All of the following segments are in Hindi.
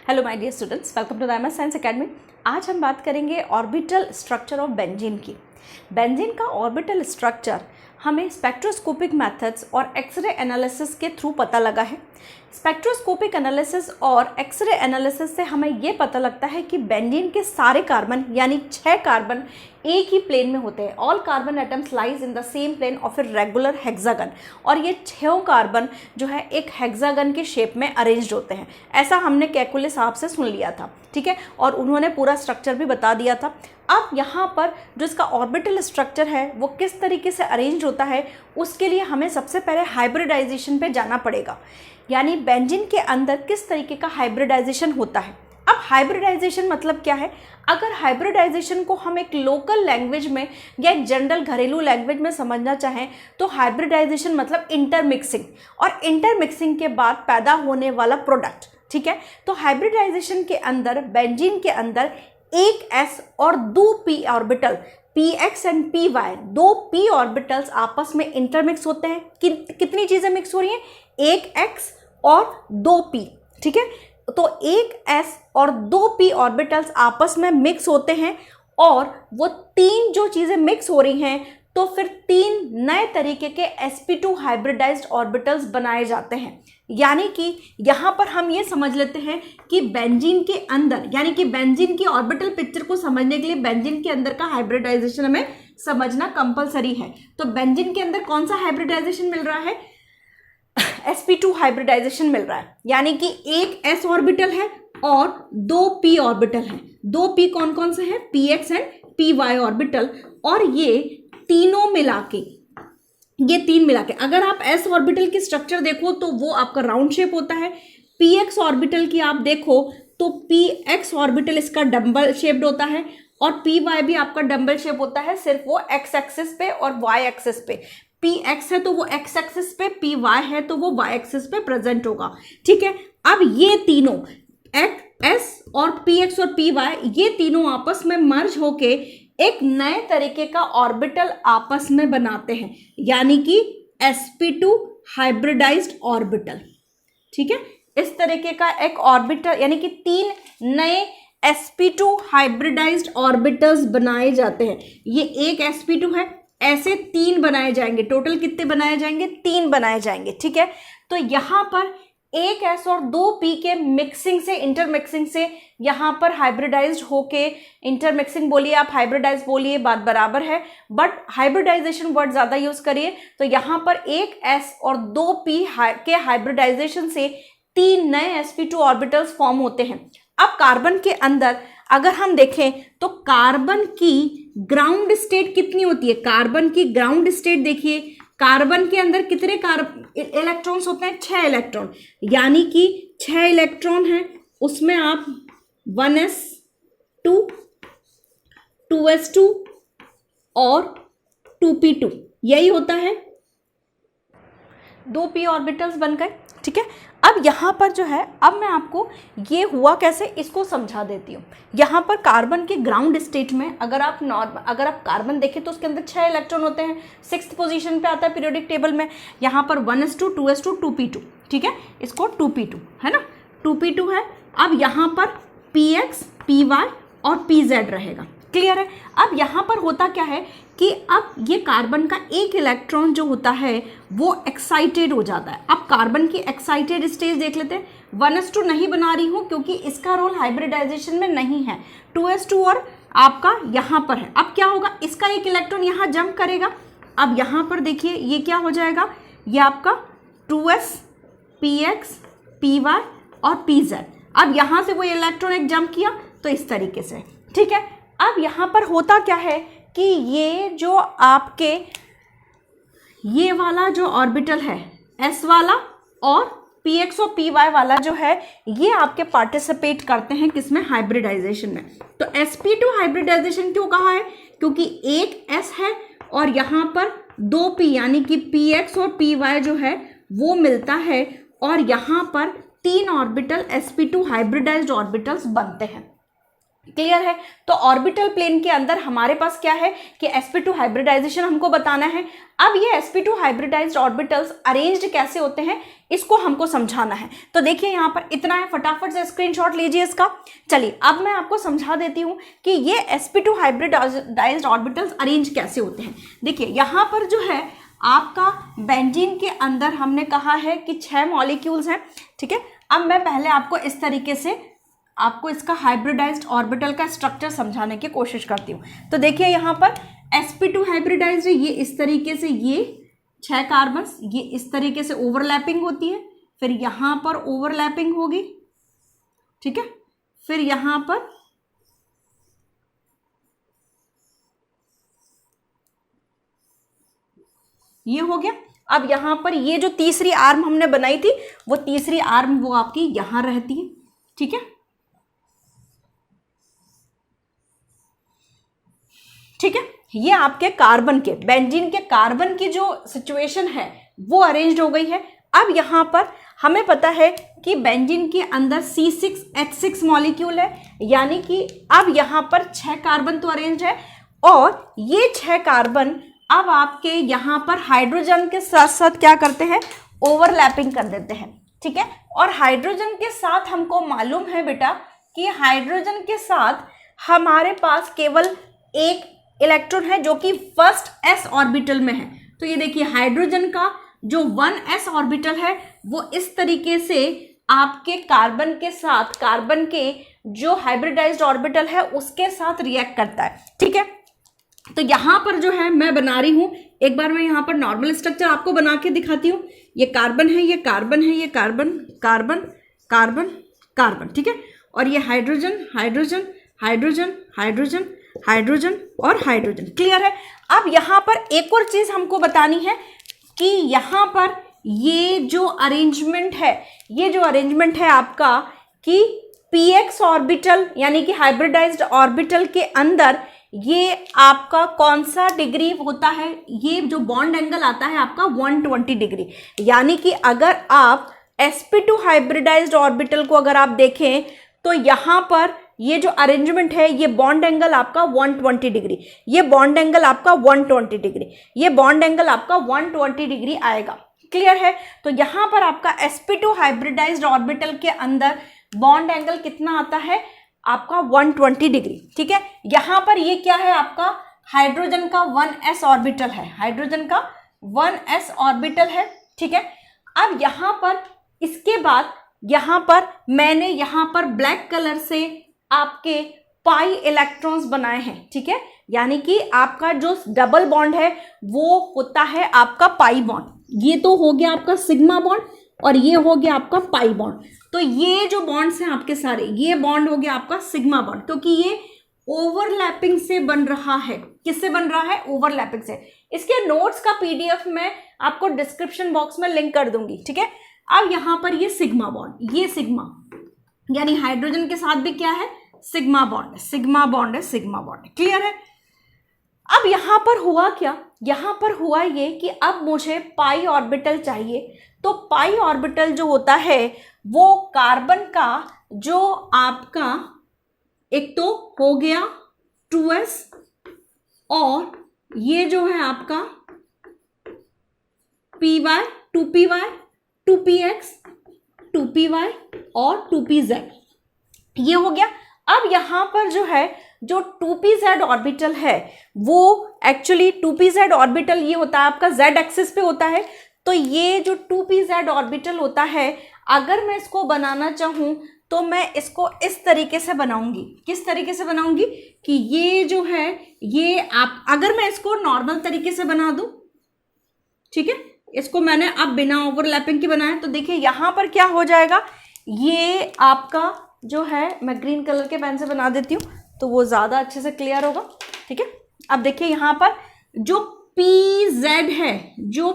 Hello my dear students, welcome to the MS science academy. आज हम बात करेंगे ऑर्बिटल स्ट्रक्चर ऑफ बेंजीन की। बेंजीन का ऑर्बिटल स्ट्रक्चर हमें स्पेक्ट्रोस्कोपिक मेथड्स और एक्सरे एनालिसिस के थ्रू पता लगा है। स्पेक्ट्रोस्कोपिक एनालिसिस और एक्सरे एनालिसिस से हमें ये पता लगता है कि बेंजीन के सारे कार्बन यानी 6 कार्बन एक ही प्लेन में होते हैं। All carbon atoms lies in the same plane of a regular hexagon, और ये 6 कार्बन जो है एक हेक्सागन के शेप में अरेंज्ड होते हैं। ऐसा हमने कैकुले साहब से सुन लिया था, ठीक है, और उन्होंने पूरा स्ट्रक्चर भी बता दिया था। अब यहाँ पर जो इसका ऑर्बिटल स्ट्रक्चर है वो किस तरीके से अरेंज होता है, उसके लिए हमें सबसे पहले हाइब्रिडाइजेशन पे जाना पड़ेगा, यानी बेंजीन के अंदर किस तरीके का हाइब्रिडाइजेशन होता है। अब हाइब्रिडाइजेशन मतलब क्या है? अगर हाइब्रिडाइजेशन को हम एक लोकल लैंग्वेज में या एक जनरल घरेलू लैंग्वेज में समझना चाहें तो हाइब्रिडाइजेशन मतलब इंटरमिक्सिंग, और इंटरमिक्सिंग के बाद पैदा होने वाला प्रोडक्ट, ठीक है। तो हाइब्रिडाइजेशन के अंदर बेंजीन के अंदर एक s और 2 p orbital px and py, 2 p orbitals आपस में इंटरमिक्स होते हैं। कितनी चीजें मिक्स हो रही हैं? एक x और 2 p, ठीक है। तो एक s और 2 p ऑर्बिटल्स आपस में मिक्स होते हैं, और वो 3 जो चीजें मिक्स हो रही हैं तो फिर 3 नए तरीके के sp2 हाइब्रिडाइज्ड ऑर्बिटल्स बनाए जाते हैं। यानी कि यहाँ पर हम ये समझ लेते हैं कि बेंजीन के अंदर, यानी कि बेंजीन की ऑर्बिटल पिक्चर को समझने के लिए बेंजीन के अंदर का हाइब्रिडाइजेशन हमें समझना कंपलसरी है। तो बेंजीन के अंदर कौन सा हाइब्रिडाइजेशन मिल रहा है? sp2 हाइब्रिडाइजेशन मिल रहा है, यानी कि एक s ऑर्बिटल है और 2 p ऑर्बिटल है। 2 p कौन कौन से हैं? px एंड py ऑर्बिटल, और ये तीनों मिला के, ये 3 मिला के अगर आप s ऑर्बिटल की स्ट्रक्चर देखो तो वो आपका राउंड शेप होता है। px ऑर्बिटल की आप देखो तो px ऑर्बिटल इसका डम्बल शेप्ड होता है, और py भी आपका डम्बल शेप होता है, सिर्फ वो x एक्सिस पे और y एक्सिस पे। px है तो वो x एक्सिस पे, py है तो वो y एक्सिस पे प्रेजेंट होगा, ठीक है। अब ये तीनों s और px और py, ये तीनों आपस में मर्ज होके एक नए तरीके का ऑर्बिटल आपस में बनाते हैं, यानी कि sp2 हाइब्रिडाइज्ड ऑर्बिटल, ठीक है। इस तरीके का एक ऑर्बिटल, यानी कि 3 नए sp2 हाइब्रिडाइज्ड ऑर्बिटल्स बनाए जाते हैं। ये एक sp2 है, ऐसे 3 बनाए जाएंगे। टोटल कितने बनाए जाएंगे? 3 बनाए जाएंगे, ठीक है। तो यहां पर एक s और 2 p के मिक्सिंग से, इंटरमिक्सिंग से यहाँ पर हाइब्रिडाइज्ड होके, इंटरमिक्सिंग बोलिए आप, हाइब्रिडाइज बोलिए, बात बराबर है, बट हाइब्रिडाइजेशन वर्ड ज़्यादा यूज करिए। तो यहाँ पर एक s और 2 p के हाइब्रिडाइजेशन से 3 नए sp2 ऑर्बिटल्स फॉर्म होते हैं। अब कार्बन के अंदर अगर हम देखें तो कार्बन की ग्राउंड स्टेट कितनी होती है? कार्बन की ग्राउंड स्टेट देखिए, कार्बन के अंदर कितने इलेक्ट्रॉन्स होते हैं? 6 इलेक्ट्रॉन, यानी कि 6 इलेक्ट्रॉन हैं, उसमें आप 1s2, 2s2 और 2p2, यही होता है। 2 p ऑर्बिटल्स बन गए, ठीक है। अब यहाँ पर जो है, अब मैं आपको ये हुआ कैसे इसको समझा देती हूँ। यहाँ पर कार्बन के ग्राउंड स्टेट में अगर आप कार्बन देखें तो उसके अंदर 6 इलेक्ट्रॉन होते हैं, 6th पोजीशन पे आता है पीरियोडिक टेबल में। यहाँ पर 1s2, 2s2, 2p2, ठीक है, इसको 2p2 है ना, 2p2 है। अब यहाँ पर px, py और pz रहेगा, क्लियर है। अब यहाँ पर होता क्या है कि अब ये कार्बन का एक इलेक्ट्रॉन जो होता है वो एक्साइटेड हो जाता है। अब कार्बन की एक्साइटेड स्टेज देख लेते हैं। 1s2 नहीं बना रही हूँ क्योंकि इसका रोल हाइब्रिडाइजेशन में नहीं है। 2s2 और आपका यहाँ पर है। अब क्या होगा? इसका एक इलेक्ट्रॉन यहाँ जंप करेगा। अब यहाँ पर देखिए ये क्या हो जाएगा? ये आपका 2s, px, py और pz। अब यहाँ से वो इलेक्ट्रॉन एक जंप किया तो इस तरीके से, ठीक है। अब यहाँ पर होता क्या है कि ये जो आपके ये वाला जो ऑर्बिटल है s वाला और px और py वाला जो है, ये आपके पार्टिसिपेट करते हैं किसमें? हाइब्रिडाइजेशन में। तो sp2 हाइब्रिडाइजेशन क्यों कहा है? क्योंकि एक s है और यहाँ पर 2 p, यानी कि px और py जो है वो मिलता है, और यहाँ पर 3 ऑर्बिटल sp2 हाइब्रिडाइज्ड ऑर्बिटल्स बनते हैं। क्लियर है। तो ऑर्बिटल प्लेन के अंदर हमारे पास क्या है कि sp2 हाइब्रिडाइजेशन हमको बताना है। अब ये sp2 हाइब्रिडाइज्ड ऑर्बिटल्स अरेंज्ड कैसे होते हैं इसको हमको समझाना है। तो देखिए यहाँ पर इतना है, फटाफट से स्क्रीनशॉट लीजिए इसका। चलिए अब मैं आपको समझा देती हूँ कि ये sp2 हाइब्रिडाइज्ड ऑर्बिटल्स अरेंज कैसे होते हैं। देखिए यहाँ पर जो है आपका बेंजीन के अंदर हमने कहा है कि 6 मॉलिक्यूल्स हैं, ठीक है। अब मैं पहले आपको इस तरीके से आपको इसका हाइब्रिडाइज्ड ऑर्बिटल का स्ट्रक्चर समझाने की कोशिश करती हूँ। तो देखिए यहाँ पर sp2 हाइब्रिडाइज्ड है, ये इस तरीके से, ये 6 कार्बन्स ये इस तरीके से ओवरलैपिंग होती है, फिर यहाँ पर ओवरलैपिंग होगी, ठीक है, फिर यहाँ पर ये हो गया। अब यहाँ पर ये जो तीसरी आर्म हमने बनाई थी वो तीसरी आर्म वो आपकी यहाँ रहती है, ठीक है, ठीक है। ये आपके कार्बन के बेंजीन के कार्बन की जो सिचुएशन है वो अरेंज्ड हो गई है। अब यहाँ पर हमें पता है कि बेंजीन के अंदर C6H6 मॉलिक्यूल है, यानी कि अब यहाँ पर 6 कार्बन तो अरेंज है और ये 6 कार्बन अब आपके यहाँ पर हाइड्रोजन के साथ साथ क्या करते हैं, ओवरलैपिंग कर देते हैं, ठीक है। और हाइड्रोजन के साथ हमको मालूम है बेटा कि हाइड्रोजन के साथ हमारे पास केवल एक इलेक्ट्रॉन है जो कि फर्स्ट s ऑर्बिटल में है। तो ये देखिए हाइड्रोजन का जो 1s ऑर्बिटल है वो इस तरीके से आपके कार्बन के साथ, कार्बन के जो हाइब्रिडाइज्ड ऑर्बिटल है उसके साथ रिएक्ट करता है, ठीक है। तो यहाँ पर जो है मैं बना रही हूँ, एक बार मैं यहाँ पर नॉर्मल स्ट्रक्चर आपको बना के दिखाती हूँ। ये कार्बन है, ये कार्बन है, ये कार्बन कार्बन कार्बन कार्बन, ठीक है। और ये hydrogen hydrogen hydrogen hydrogen hydrogen और हाइड्रोजन, क्लियर है। अब यहाँ पर एक और चीज हमको बतानी है कि यहाँ पर ये जो अरेंजमेंट है, ये जो अरेंजमेंट है आपका कि px ऑर्बिटल यानी कि हाइब्रिडाइज्ड ऑर्बिटल के अंदर ये आपका कौन सा डिग्री होता है, ये जो बॉन्ड एंगल आता है आपका 120 डिग्री। यानी कि अगर आप sp2 हाइब्रिडाइज्ड ऑर्बिटल को अगर आप देखें तो यहाँ पर ये जो अरेंजमेंट है ये बॉन्ड एंगल आपका 120 डिग्री, ये बॉन्ड एंगल आपका 120 डिग्री, ये बॉन्ड एंगल आपका 120 डिग्री आएगा, क्लियर है। तो यहाँ पर आपका sp2 हाइब्रिडाइज्ड ऑर्बिटल के अंदर बॉन्ड एंगल कितना आता है आपका 120 डिग्री, ठीक है। यहाँ पर ये क्या है आपका हाइड्रोजन का 1s ऑर्बिटल है, हाइड्रोजन का 1s ऑर्बिटल है, ठीक है। अब यहाँ पर इसके बाद यहाँ पर मैंने यहाँ पर ब्लैक कलर से आपके पाई इलेक्ट्रॉन्स बनाए हैं, ठीक है। यानी कि आपका जो डबल बॉन्ड है वो होता है आपका पाई बॉन्ड। ये तो हो गया आपका सिग्मा बॉन्ड और ये हो गया आपका पाई बॉन्ड। तो ये जो बॉन्ड्स हैं आपके सारे, ये बॉन्ड हो गया आपका सिग्मा बॉन्ड, क्योंकि ये ओवरलैपिंग से बन रहा है। किससे बन रहा है? ओवरलैपिंग से। इसके नोट्स का पीडीएफ मैं आपको डिस्क्रिप्शन बॉक्स में लिंक कर दूंगी, ठीक है। अब यहाँ पर ये सिग्मा बॉन्ड, ये सिग्मा यानी हाइड्रोजन के साथ भी क्या है, सिग्मा बॉन्ड है, सिग्मा बॉन्ड है, सिग्मा बॉन्ड है, क्लियर है। अब यहाँ पर हुआ क्या, यहाँ पर हुआ ये कि अब मुझे पाई ऑर्बिटल चाहिए। तो पाई ऑर्बिटल जो होता है वो कार्बन का जो आपका एक तो हो गया 2s और ये जो है आपका py 2py 2px 2py और 2pz, ये हो गया। अब यहाँ पर जो है जो 2pz ऑर्बिटल है वो एक्चुअली 2pz ऑर्बिटल ये होता है आपका z एक्सिस पे होता है। तो ये जो 2pz ऑर्बिटल होता है अगर मैं इसको बनाना चाहूँ तो मैं इसको इस तरीके से बनाऊंगी। किस तरीके से बनाऊंगी कि ये जो है ये आप अगर मैं इसको नॉर्मल तरीके से बना दूं, ठीक है, इसको मैंने अब बिना ओवरलैपिंग के बनाया। तो देखिए यहाँ पर क्या हो जाएगा, ये आपका जो है मैं ग्रीन कलर के पेन से बना देती हूँ तो वो ज़्यादा अच्छे से क्लियर होगा, ठीक है। अब देखिए यहाँ पर जो PZ है, जो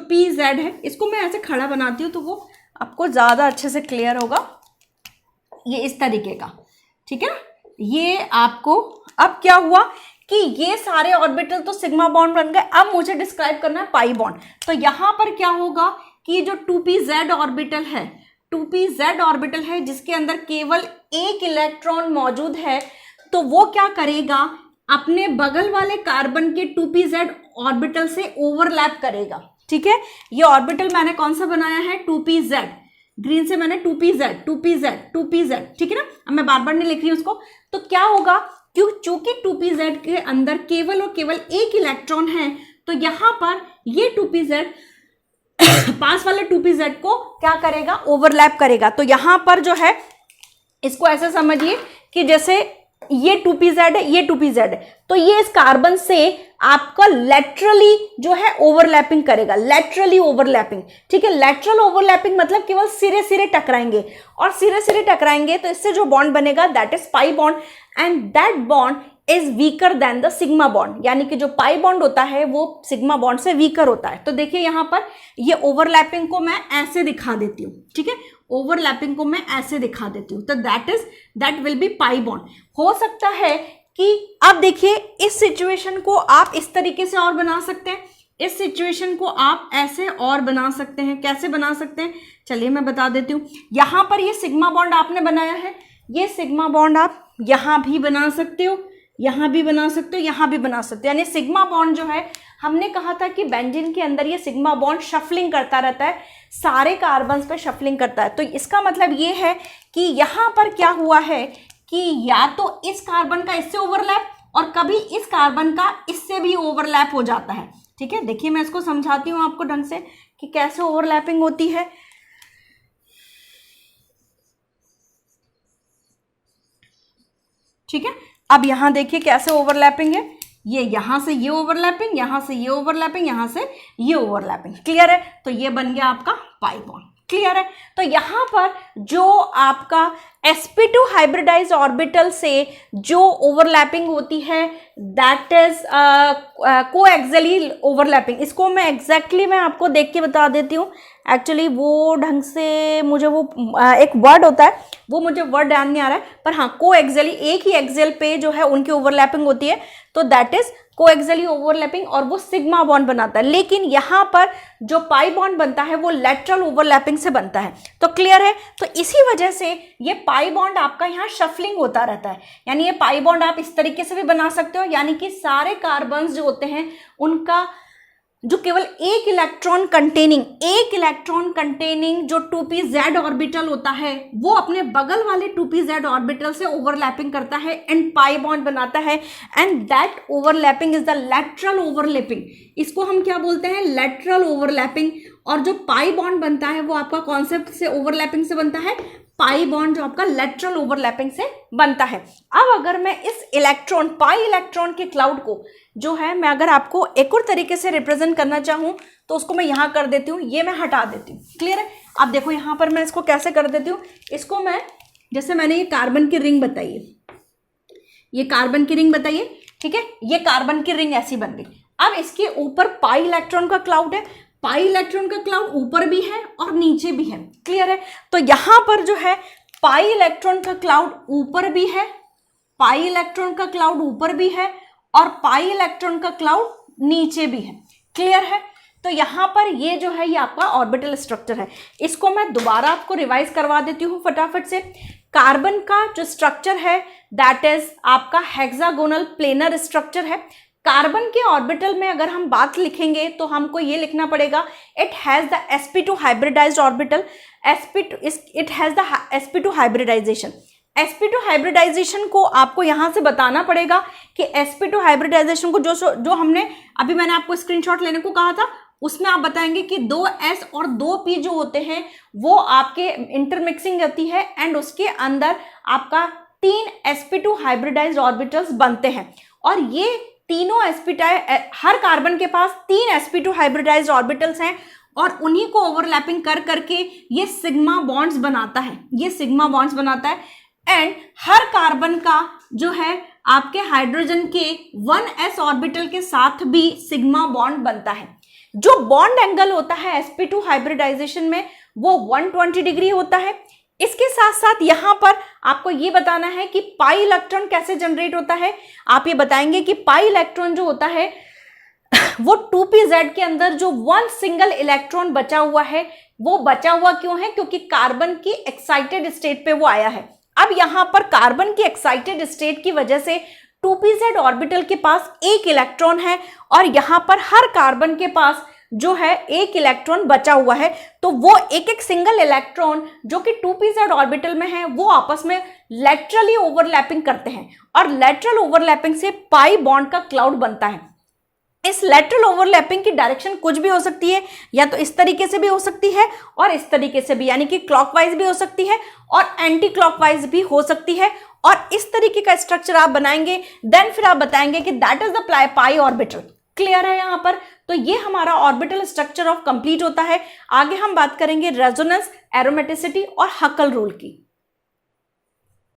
PZ है इसको मैं ऐसे खड़ा बनाती हूँ तो वो आपको ज़्यादा अच्छे से क्लियर होगा, ये इस तरीके का, ठीक है ना। ये आपको अब क्या हुआ कि ये सारे ऑर्बिटल तो सिग्मा बॉन्ड बन गए। अब मुझे डिस्क्राइब करना है पाई बॉन्ड। तो यहाँ पर क्या होगा कि जो 2pz ऑर्बिटल है, 2pz ऑर्बिटल है जिसके अंदर केवल एक इलेक्ट्रॉन मौजूद है, तो वो क्या करेगा, अपने बगल वाले कार्बन के 2pz ऑर्बिटल से ओवरलैप करेगा। ठीक है, ये ऑर्बिटल मैंने कौन सा बनाया है, 2pz, ग्रीन से मैंने 2pz, ठीक है ना। अब मैं बार बार नहीं लिख रही हूं उसको। तो क्या होगा, चूंकि 2pz के अंदर केवल और केवल एक इलेक्ट्रॉन है, तो यहां पर ये 2pz पास वाले 2pz को क्या करेगा, ओवरलैप करेगा। तो यहां पर जो है इसको ऐसे समझिए कि जैसे ये 2pz है, ये 2pz है, तो ये इस कार्बन से आपका लेटरली जो है ओवरलैपिंग करेगा, लेटरली ओवरलैपिंग। ठीक है, लेटरल ओवरलैपिंग मतलब केवल सिरे सिरे टकराएंगे, और सिरे सिरे टकराएंगे तो इससे जो बॉन्ड बनेगा that is pi bond, and that bond is weaker then the sigma bond, यानी कि जो पाई बॉन्ड होता है वो सिग्मा बॉन्ड से वीकर होता है। तो देखिए यहां पर ये ओवरलैपिंग को मैं ऐसे दिखा देती हूँ। ठीक है, ओवरलैपिंग को मैं ऐसे दिखा देती हूँ, तो that will be pi bond. हो सकता है कि अब देखिए इस सिचुएशन को आप इस तरीके से और बना सकते हैं, इस सिचुएशन को आप ऐसे और बना सकते हैं। कैसे बना सकते हैं, चलिए मैं बता देती हूँ। यहां पर ये सिग्मा बॉन्ड आपने बनाया है, ये सिग्मा बॉन्ड आप यहां भी बना सकते हो, यहां भी बना सकते हो, यहां भी बना सकते हो। यानी सिग्मा बॉन्ड जो है, हमने कहा था कि बेंजीन के अंदर ये सिग्मा बॉन्ड शफलिंग करता रहता है, सारे कार्बन्स पे शफलिंग करता है। तो इसका मतलब ये है कि यहां पर क्या हुआ है कि या तो इस कार्बन का इससे ओवरलैप, और कभी इस कार्बन का इससे भी ओवरलैप हो जाता है। ठीक है, देखिए मैं इसको समझाती हूँ आपको ढंग से कि कैसे ओवरलैपिंग होती है। ठीक है, अब यहां देखिए कैसे ओवरलैपिंग है, ये यहां से ये ओवरलैपिंग, यहां से ये ओवरलैपिंग, यहां से ये ओवरलैपिंग। क्लियर है, तो ये बन गया आपका पाई बॉन्ड। क्लियर है, तो यहां पर जो आपका sp2 हाइब्रिडाइज ऑर्बिटल से जो ओवरलैपिंग होती है दैट इज कोएक्सियली ओवरलैपिंग। इसको मैं एग्जैक्टली मैं आपको देख के बता देती हूँ। एक्चुअली वो ढंग से मुझे वो एक वर्ड होता है, वो मुझे वर्ड ध्यान नहीं आ रहा है, पर हाँ कोएक्सियली, एक ही एक्सियल पे जो है उनकी ओवरलैपिंग होती है, तो दैट इज कोएक्सियली ओवरलैपिंग, और वो सिग्मा बॉन्ड बनाता है। लेकिन यहां पर जो पाई बॉन्ड बनता है वो लेटरल ओवरलैपिंग से बनता है। तो क्लियर है, तो इसी वजह से ये पाई बॉन्ड आपका यहाँ शफलिंग होता रहता है। यानी ये पाई बॉन्ड आप इस तरीके से भी बना सकते हो, यानी कि सारे कार्बन्स जो होते हैं उनका जो केवल एक इलेक्ट्रॉन कंटेनिंग जो 2pz ऑर्बिटल होता है वो अपने बगल वाले 2pz ऑर्बिटल से ओवरलैपिंग करता है एंड पाई बॉन्ड बनाता है, and that overlapping is the lateral overlapping. इसको हम क्या बोलते हैं, लेटरल ओवरलैपिंग। और जो पाई बॉन्ड बनता है वो आपका कॉन्सेप्ट से ओवरलैपिंग से बनता है, पाई बॉन्ड जो आपका लेटरल ओवरलैपिंग से बनता है। अब अगर मैं इस इलेक्ट्रॉन, पाई इलेक्ट्रॉन के क्लाउड को जो है मैं अगर आपको एक और तरीके से रिप्रेजेंट करना चाहूं तो उसको मैं यहां कर देती हूं, ये मैं हटा देती हूं। क्लियर है, अब देखो यहां पर मैं इसको कैसे कर देती हूं। इसको मैं, जैसे मैंने ये कार्बन की रिंग बताई है, ये कार्बन की रिंग बताइए, ठीक है, ये कार्बन की रिंग ऐसी बन गई। अब इसके ऊपर पाई इलेक्ट्रॉन का क्लाउड है, पाई इलेक्ट्रॉन का क्लाउड ऊपर भी है और नीचे भी है। क्लियर है, तो यहां पर जो है पाई इलेक्ट्रॉन का क्लाउड ऊपर भी है, पाई इलेक्ट्रॉन का क्लाउड ऊपर भी है, और पाई इलेक्ट्रॉन का क्लाउड नीचे भी है। क्लियर है, तो यहां पर ये जो है ये आपका ऑर्बिटल स्ट्रक्चर है। इसको मैं दोबारा आपको रिवाइज करवा देती हूँ फटाफट से। कार्बन का जो स्ट्रक्चर है दैट इज आपका हेक्सागोनल प्लेनर स्ट्रक्चर है। कार्बन के ऑर्बिटल में अगर हम बात लिखेंगे तो हमको ये लिखना पड़ेगा, it has the sp2 hybridised orbital, it has the sp2 hybridisation. sp2 hybridisation को आपको यहां से बताना पड़ेगा कि sp2 हाइब्रिडाइजेशन को जो हमने अभी मैंने आपको स्क्रीनशॉट लेने को कहा था उसमें आप बताएंगे कि 2s और 2p जो होते हैं वो आपके इंटरमिक्सिंग होती है एंड उसके अंदर आपका 3 sp2 हाइब्रिडाइज्ड ऑर्बिटल्स बनते हैं। और ये तीनों हर कार्बन के पास 3 sp2 हाइब्रिडाइज्ड ऑर्बिटल्स हैं और उन्हीं को ओवरलैपिंग कर करके ये सिग्मा बॉन्ड्स बनाता है, ये सिग्मा बॉन्ड्स बनाता है। एंड हर कार्बन का जो है आपके हाइड्रोजन के 1s ऑर्बिटल के साथ भी सिग्मा बॉन्ड बनता है। जो बॉन्ड एंगल होता है sp2 हाइब्रिडाइजेशन में वो 120 डिग्री होता है। इसके साथ साथ यहां पर आपको ये बताना है कि पाई इलेक्ट्रॉन कैसे जनरेट होता है। आप ये बताएंगे कि पाई इलेक्ट्रॉन जो होता है वो 2pz के अंदर जो 1 सिंगल इलेक्ट्रॉन बचा हुआ है वो बचा हुआ क्यों है? क्योंकि कार्बन की एक्साइटेड स्टेट पे वो आया है। अब यहां पर कार्बन की एक्साइटेड स्टेट की वजह से 2pz ऑर्बिटल के पास एक इलेक्ट्रॉन है और यहां पर हर कार्बन के पास जो है एक इलेक्ट्रॉन बचा हुआ है, तो वो एक एक सिंगल इलेक्ट्रॉन जो कि 2pz ऑर्बिटल में है वो आपस में लेटरली ओवरलैपिंग करते हैं और लेटरल ओवरलैपिंग से पाई बॉन्ड का क्लाउड बनता है। इस लेटरल ओवरलैपिंग की डायरेक्शन कुछ भी हो सकती है, या तो इस तरीके से भी हो सकती है और इस तरीके से भी, यानी कि क्लॉकवाइज भी हो सकती है और एंटी क्लॉकवाइज भी हो सकती है। और इस तरीके का स्ट्रक्चर आप बनाएंगे, देन फिर आप बताएंगे कि that is the pi orbital. Clear है यहां पर? तो ये हमारा ऑर्बिटल स्ट्रक्चर ऑफ कंप्लीट होता है। आगे हम बात करेंगे रेजोनेंस, एरोमेटिसिटी और हकल रूल की।